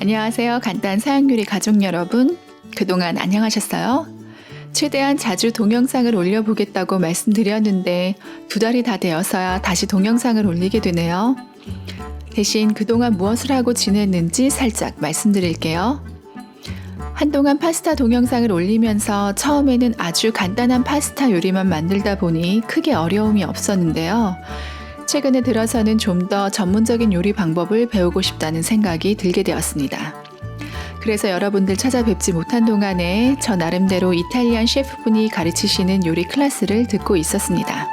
안녕하세요. 간단 사양요리 가족 여러분. 그동안 안녕하셨어요? 최대한 자주 동영상을 올려보겠다고 말씀드렸는데 2달이 다 되어서야 다시 동영상을 올리게 되네요. 대신 그동안 무엇을 하고 지냈는지 살짝 말씀드릴게요. 한동안 파스타 동영상을 올리면서 처음에는 아주 간단한 파스타 요리만 만들다 보니 크게 어려움이 없었는데요. 최근에 들어서는 좀 더 전문적인 요리 방법을 배우고 싶다는 생각이 들게 되었습니다. 그래서 여러분들 찾아뵙지 못한 동안에 저 나름대로 이탈리안 셰프분이 가르치시는 요리 클래스를 듣고 있었습니다.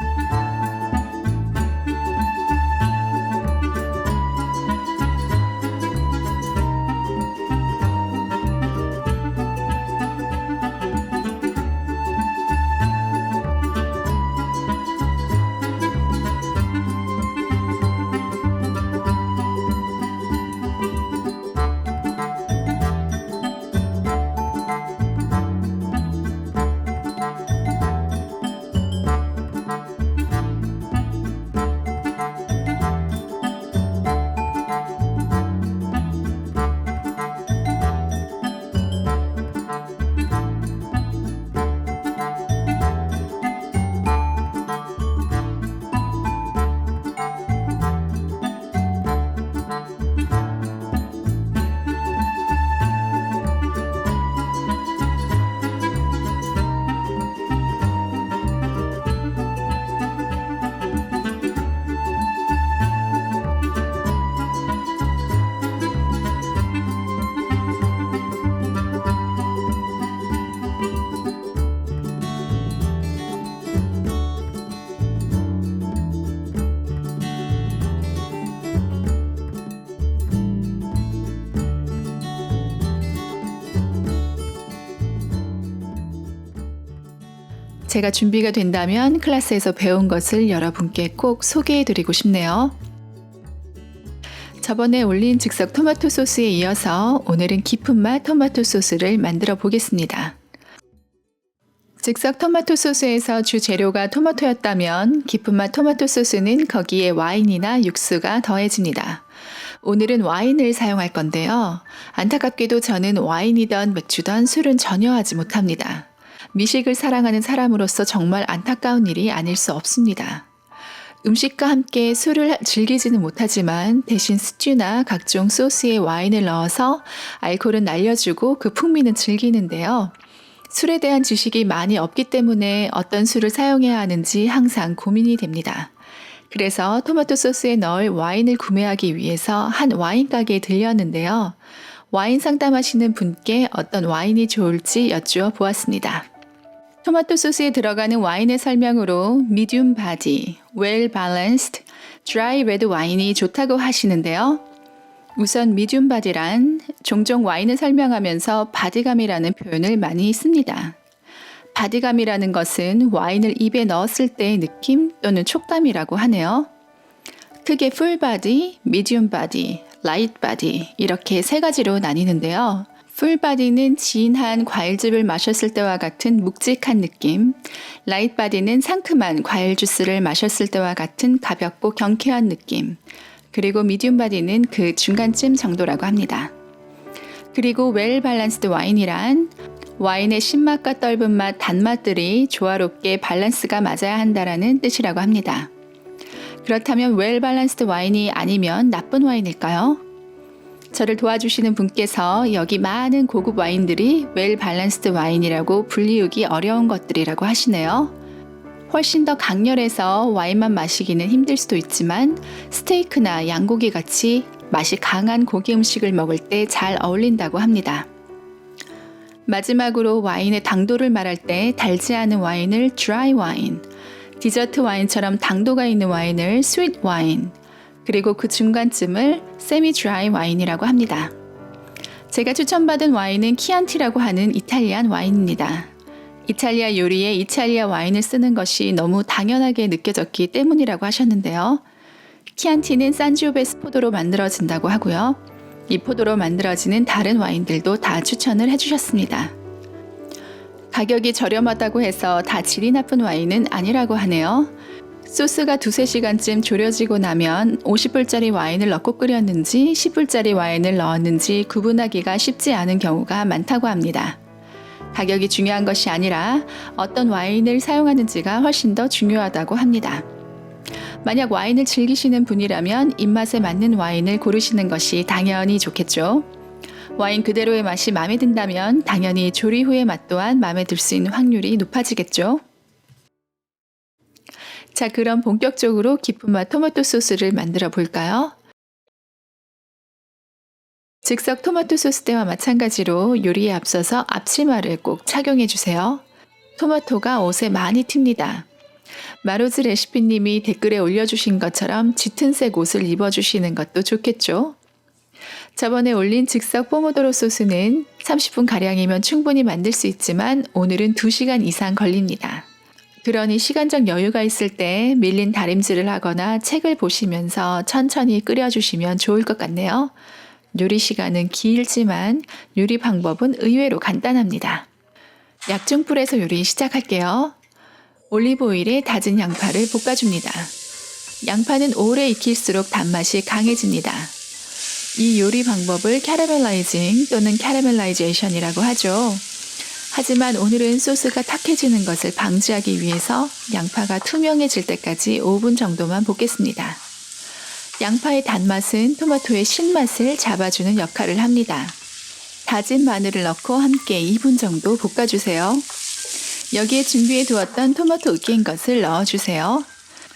제가 준비가 된다면 클래스에서 배운 것을 여러분께 꼭 소개해드리고 싶네요. 저번에 올린 즉석 토마토 소스에 이어서 오늘은 깊은 맛 토마토 소스를 만들어 보겠습니다. 즉석 토마토 소스에서 주 재료가 토마토였다면 깊은 맛 토마토 소스는 거기에 와인이나 육수가 더해집니다. 오늘은 와인을 사용할 건데요. 안타깝게도 저는 와인이든 맥주든 술은 전혀 하지 못합니다. 미식을 사랑하는 사람으로서 정말 안타까운 일이 아닐 수 없습니다. 음식과 함께 술을 즐기지는 못하지만 대신 스튜나 각종 소스에 와인을 넣어서 알코올은 날려주고 그 풍미는 즐기는데요. 술에 대한 지식이 많이 없기 때문에 어떤 술을 사용해야 하는지 항상 고민이 됩니다. 그래서 토마토 소스에 넣을 와인을 구매하기 위해서 한 와인 가게에 들렸는데요. 와인 상담하시는 분께 어떤 와인이 좋을지 여쭈어 보았습니다. 토마토 소스에 들어가는 와인의 설명으로 medium body, well balanced, dry red 와인이 좋다고 하시는데요. 우선 medium body란 종종 와인을 설명하면서 바디감이라는 표현을 많이 씁니다. 바디감이라는 것은 와인을 입에 넣었을 때의 느낌 또는 촉감이라고 하네요. 크게 full body, medium body, light body 이렇게 세 가지로 나뉘는데요. 풀바디는 진한 과일즙을 마셨을 때와 같은 묵직한 느낌, 라이트바디는 상큼한 과일 주스를 마셨을 때와 같은 가볍고 경쾌한 느낌, 그리고 미디움바디는 그 중간쯤 정도라고 합니다. 그리고 웰 밸런스드 와인이란 와인의 신맛과 떫은 맛, 단맛들이 조화롭게 밸런스가 맞아야 한다라는 뜻이라고 합니다. 그렇다면 웰 밸런스드 와인이 아니면 나쁜 와인일까요? 저를 도와주시는 분께서 여기 많은 고급 와인들이 웰 밸런스드 와인이라고 분리우기 어려운 것들이라고 하시네요. 훨씬 더 강렬해서 와인만 마시기는 힘들 수도 있지만 스테이크나 양고기 같이 맛이 강한 고기 음식을 먹을 때 잘 어울린다고 합니다. 마지막으로 와인의 당도를 말할 때 달지 않은 와인을 드라이 와인, 디저트 와인처럼 당도가 있는 와인을 스윗 와인, 그리고 그 중간쯤을 세미 드라이 와인이라고 합니다. 제가 추천받은 와인은 키안티라고 하는 이탈리안 와인입니다. 이탈리아 요리에 이탈리아 와인을 쓰는 것이 너무 당연하게 느껴졌기 때문이라고 하셨는데요. 키안티는 산지오베스 포도로 만들어진다고 하고요. 이 포도로 만들어지는 다른 와인들도 다 추천을 해주셨습니다. 가격이 저렴하다고 해서 다 질이 나쁜 와인은 아니라고 하네요. 소스가 2~3시간쯤 졸여지고 나면 50불짜리 와인을 넣고 끓였는지 10불짜리 와인을 넣었는지 구분하기가 쉽지 않은 경우가 많다고 합니다. 가격이 중요한 것이 아니라 어떤 와인을 사용하는지가 훨씬 더 중요하다고 합니다. 만약 와인을 즐기시는 분이라면 입맛에 맞는 와인을 고르시는 것이 당연히 좋겠죠. 와인 그대로의 맛이 마음에 든다면 당연히 조리 후의 맛 또한 마음에 들 수 있는 확률이 높아지겠죠. 자, 그럼 본격적으로 깊은 맛 토마토 소스를 만들어 볼까요? 즉석 토마토 소스 때와 마찬가지로 요리에 앞서서 앞치마를 꼭 착용해 주세요. 토마토가 옷에 많이 튑니다. 마로즈 레시피님이 댓글에 올려주신 것처럼 짙은 색 옷을 입어주시는 것도 좋겠죠. 저번에 올린 즉석 포모도로 소스는 30분가량이면 충분히 만들 수 있지만 오늘은 2시간 이상 걸립니다. 그러니 시간적 여유가 있을 때 밀린 다림질을 하거나 책을 보시면서 천천히 끓여주시면 좋을 것 같네요. 요리 시간은 길지만 요리 방법은 의외로 간단합니다. 약중불에서 요리 시작할게요. 올리브 오일에 다진 양파를 볶아줍니다. 양파는 오래 익힐수록 단맛이 강해집니다. 이 요리 방법을 캐러멜라이징 또는 캐러멜라이제이션이라고 하죠. 하지만 오늘은 소스가 탁해지는 것을 방지하기 위해서 양파가 투명해질 때까지 5분 정도만 볶겠습니다. 양파의 단맛은 토마토의 신맛을 잡아주는 역할을 합니다. 다진 마늘을 넣고 함께 2분 정도 볶아주세요. 여기에 준비해 두었던 토마토 으깬 것을 넣어주세요.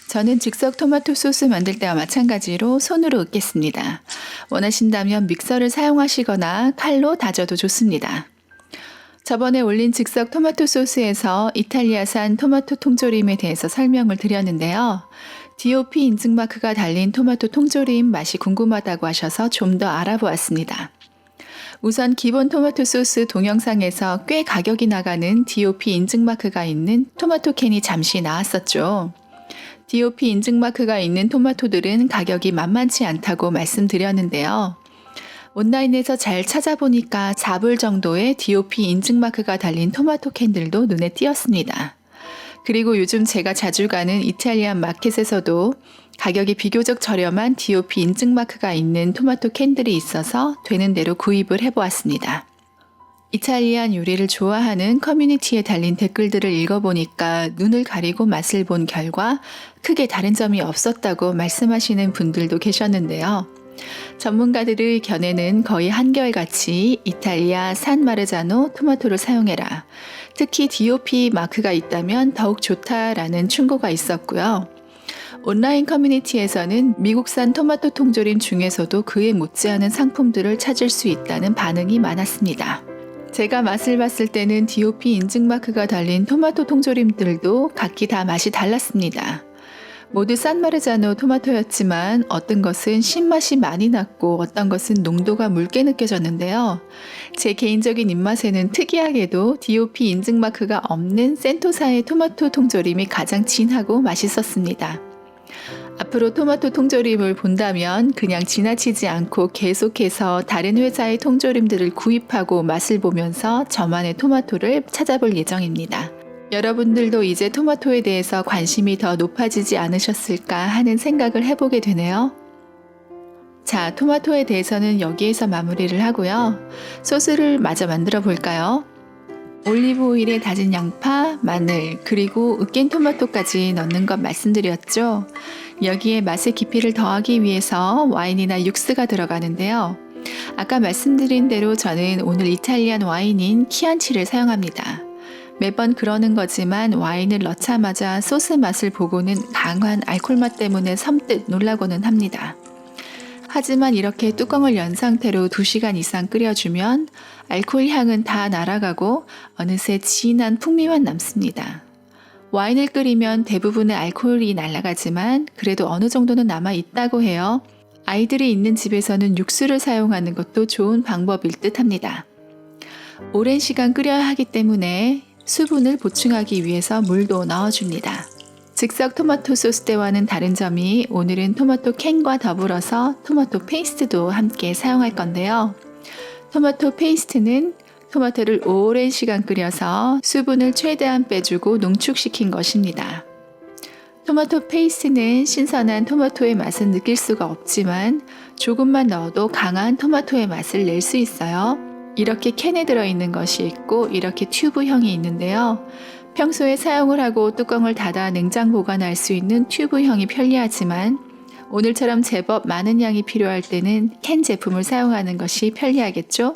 저는 즉석 토마토 소스 만들 때와 마찬가지로 손으로 으깼습니다. 원하신다면 믹서를 사용하시거나 칼로 다져도 좋습니다. 저번에 올린 즉석 토마토 소스에서 이탈리아산 토마토 통조림에 대해서 설명을 드렸는데요. DOP 인증 마크가 달린 토마토 통조림 맛이 궁금하다고 하셔서 좀 더 알아보았습니다. 우선 기본 토마토 소스 동영상에서 꽤 가격이 나가는 DOP 인증 마크가 있는 토마토 캔이 잠시 나왔었죠. DOP 인증 마크가 있는 토마토들은 가격이 만만치 않다고 말씀드렸는데요. 온라인에서 잘 찾아보니까 4불 정도의 DOP 인증 마크가 달린 토마토 캔들도 눈에 띄었습니다. 그리고 요즘 제가 자주 가는 이탈리안 마켓에서도 가격이 비교적 저렴한 DOP 인증 마크가 있는 토마토 캔들이 있어서 되는 대로 구입을 해보았습니다. 이탈리안 요리를 좋아하는 커뮤니티에 달린 댓글들을 읽어보니까 눈을 가리고 맛을 본 결과 크게 다른 점이 없었다고 말씀하시는 분들도 계셨는데요. 전문가들의 견해는 거의 한결같이 이탈리아 산 마르자노 토마토를 사용해라. 특히 DOP 마크가 있다면 더욱 좋다라는 충고가 있었고요. 온라인 커뮤니티에서는 미국산 토마토 통조림 중에서도 그에 못지않은 상품들을 찾을 수 있다는 반응이 많았습니다. 제가 맛을 봤을 때는 DOP 인증 마크가 달린 토마토 통조림들도 각기 다 맛이 달랐습니다. 모두 산마르자노 토마토였지만 어떤 것은 신맛이 많이 났고 어떤 것은 농도가 묽게 느껴졌는데요. 제 개인적인 입맛에는 특이하게도 DOP 인증 마크가 없는 센토사의 토마토 통조림이 가장 진하고 맛있었습니다. 앞으로 토마토 통조림을 본다면 그냥 지나치지 않고 계속해서 다른 회사의 통조림들을 구입하고 맛을 보면서 저만의 토마토를 찾아볼 예정입니다. 여러분들도 이제 토마토에 대해서 관심이 더 높아지지 않으셨을까 하는 생각을 해보게 되네요. 자, 토마토에 대해서는 여기에서 마무리를 하고요. 소스를 마저 만들어 볼까요? 올리브 오일에 다진 양파, 마늘, 그리고 으깬 토마토까지 넣는 것 말씀드렸죠. 여기에 맛의 깊이를 더하기 위해서 와인이나 육수가 들어가는데요. 아까 말씀드린 대로 저는 오늘 이탈리안 와인인 키안치를 사용합니다. 매번 그러는 거지만 와인을 넣자마자 소스 맛을 보고는 강한 알코올 맛 때문에 섬뜩 놀라고는 합니다. 하지만 이렇게 뚜껑을 연 상태로 2시간 이상 끓여주면 알코올 향은 다 날아가고 어느새 진한 풍미만 남습니다. 와인을 끓이면 대부분의 알코올이 날아가지만 그래도 어느 정도는 남아 있다고 해요. 아이들이 있는 집에서는 육수를 사용하는 것도 좋은 방법일 듯 합니다. 오랜 시간 끓여야 하기 때문에 수분을 보충하기 위해서 물도 넣어줍니다. 즉석 토마토 소스 때와는 다른 점이 오늘은 토마토 캔과 더불어서 토마토 페이스트도 함께 사용할 건데요. 토마토 페이스트는 토마토를 오랜 시간 끓여서 수분을 최대한 빼주고 농축시킨 것입니다. 토마토 페이스트는 신선한 토마토의 맛은 느낄 수가 없지만 조금만 넣어도 강한 토마토의 맛을 낼 수 있어요. 이렇게 캔에 들어있는 것이 있고 이렇게 튜브형이 있는데요. 평소에 사용을 하고 뚜껑을 닫아 냉장 보관할 수 있는 튜브형이 편리하지만 오늘처럼 제법 많은 양이 필요할 때는 캔 제품을 사용하는 것이 편리하겠죠?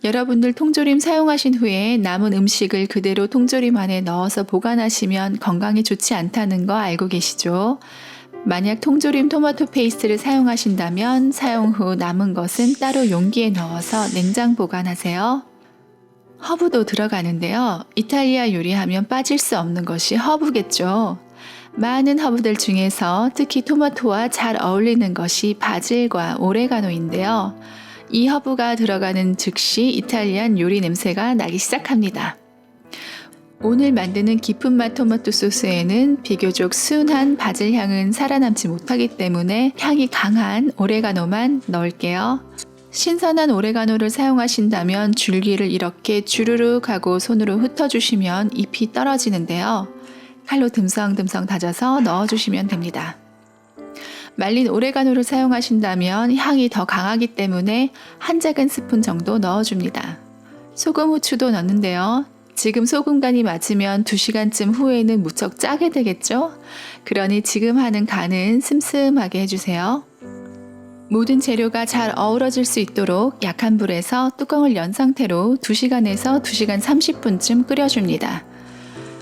여러분들 통조림 사용하신 후에 남은 음식을 그대로 통조림 안에 넣어서 보관하시면 건강에 좋지 않다는 거 알고 계시죠? 만약 통조림 토마토 페이스트를 사용하신다면 사용 후 남은 것은 따로 용기에 넣어서 냉장 보관하세요. 허브도 들어가는데요. 이탈리아 요리하면 빠질 수 없는 것이 허브겠죠. 많은 허브들 중에서 특히 토마토와 잘 어울리는 것이 바질과 오레가노인데요. 이 허브가 들어가는 즉시 이탈리안 요리 냄새가 나기 시작합니다. 오늘 만드는 깊은 맛 토마토 소스에는 비교적 순한 바질 향은 살아남지 못하기 때문에 향이 강한 오레가노만 넣을게요. 신선한 오레가노를 사용하신다면 줄기를 이렇게 주르륵 하고 손으로 흩어주시면 잎이 떨어지는데요. 칼로 듬성듬성 다져서 넣어주시면 됩니다. 말린 오레가노를 사용하신다면 향이 더 강하기 때문에 한 작은 스푼 정도 넣어줍니다. 소금, 후추도 넣는데요. 지금 소금 간이 맞으면 2시간쯤 후에는 무척 짜게 되겠죠? 그러니 지금 하는 간은 슴슴하게 해주세요. 모든 재료가 잘 어우러질 수 있도록 약한 불에서 뚜껑을 연 상태로 2시간에서 2시간 30분쯤 끓여줍니다.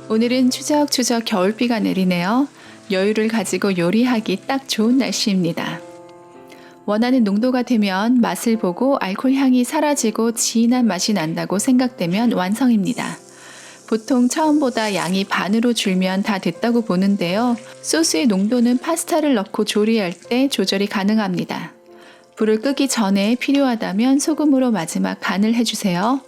오늘은 추적추적 겨울비가 내리네요. 여유를 가지고 요리하기 딱 좋은 날씨입니다. 원하는 농도가 되면 맛을 보고 알코올 향이 사라지고 진한 맛이 난다고 생각되면 완성입니다. 보통 처음보다 양이 반으로 줄면 다 됐다고 보는데요. 소스의 농도는 파스타를 넣고 조리할 때 조절이 가능합니다. 불을 끄기 전에 필요하다면 소금으로 마지막 간을 해주세요.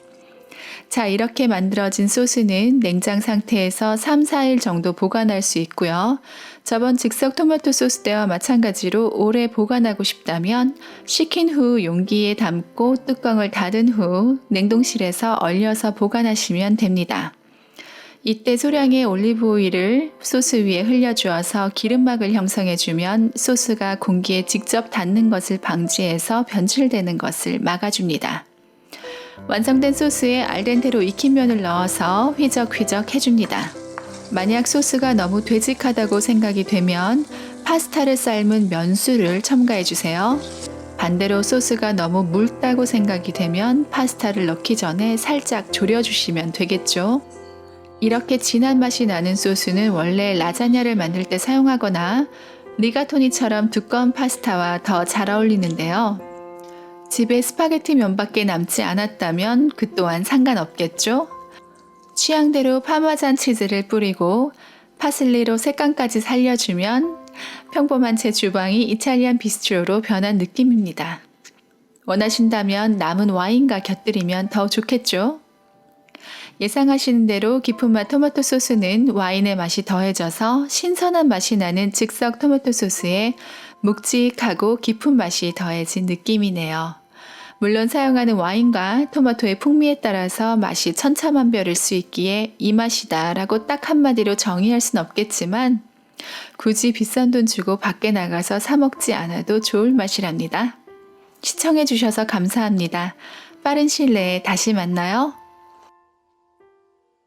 자, 이렇게 만들어진 소스는 냉장 상태에서 3, 4일 정도 보관할 수 있고요. 저번 즉석 토마토 소스 때와 마찬가지로 오래 보관하고 싶다면 식힌 후 용기에 담고 뚜껑을 닫은 후 냉동실에서 얼려서 보관하시면 됩니다. 이때 소량의 올리브 오일을 소스 위에 흘려주어서 기름막을 형성해주면 소스가 공기에 직접 닿는 것을 방지해서 변질되는 것을 막아줍니다. 완성된 소스에 알덴테로 익힌 면을 넣어서 휘적휘적 해줍니다. 만약 소스가 너무 되직하다고 생각이 되면 파스타를 삶은 면수를 첨가해주세요. 반대로 소스가 너무 묽다고 생각이 되면 파스타를 넣기 전에 살짝 졸여주시면 되겠죠. 이렇게 진한 맛이 나는 소스는 원래 라자냐를 만들 때 사용하거나 리가토니처럼 두꺼운 파스타와 더 잘 어울리는데요. 집에 스파게티 면밖에 남지 않았다면 그 또한 상관없겠죠? 취향대로 파마산 치즈를 뿌리고 파슬리로 색감까지 살려주면 평범한 제 주방이 이탈리안 비스트로로 변한 느낌입니다. 원하신다면 남은 와인과 곁들이면 더 좋겠죠? 예상하시는 대로 깊은 맛 토마토 소스는 와인의 맛이 더해져서 신선한 맛이 나는 즉석 토마토 소스에 묵직하고 깊은 맛이 더해진 느낌이네요. 물론 사용하는 와인과 토마토의 풍미에 따라서 맛이 천차만별일 수 있기에 이 맛이다 라고 딱 한마디로 정의할 순 없겠지만 굳이 비싼 돈 주고 밖에 나가서 사 먹지 않아도 좋을 맛이랍니다. 시청해 주셔서 감사합니다. 빠른 시일 내에 다시 만나요.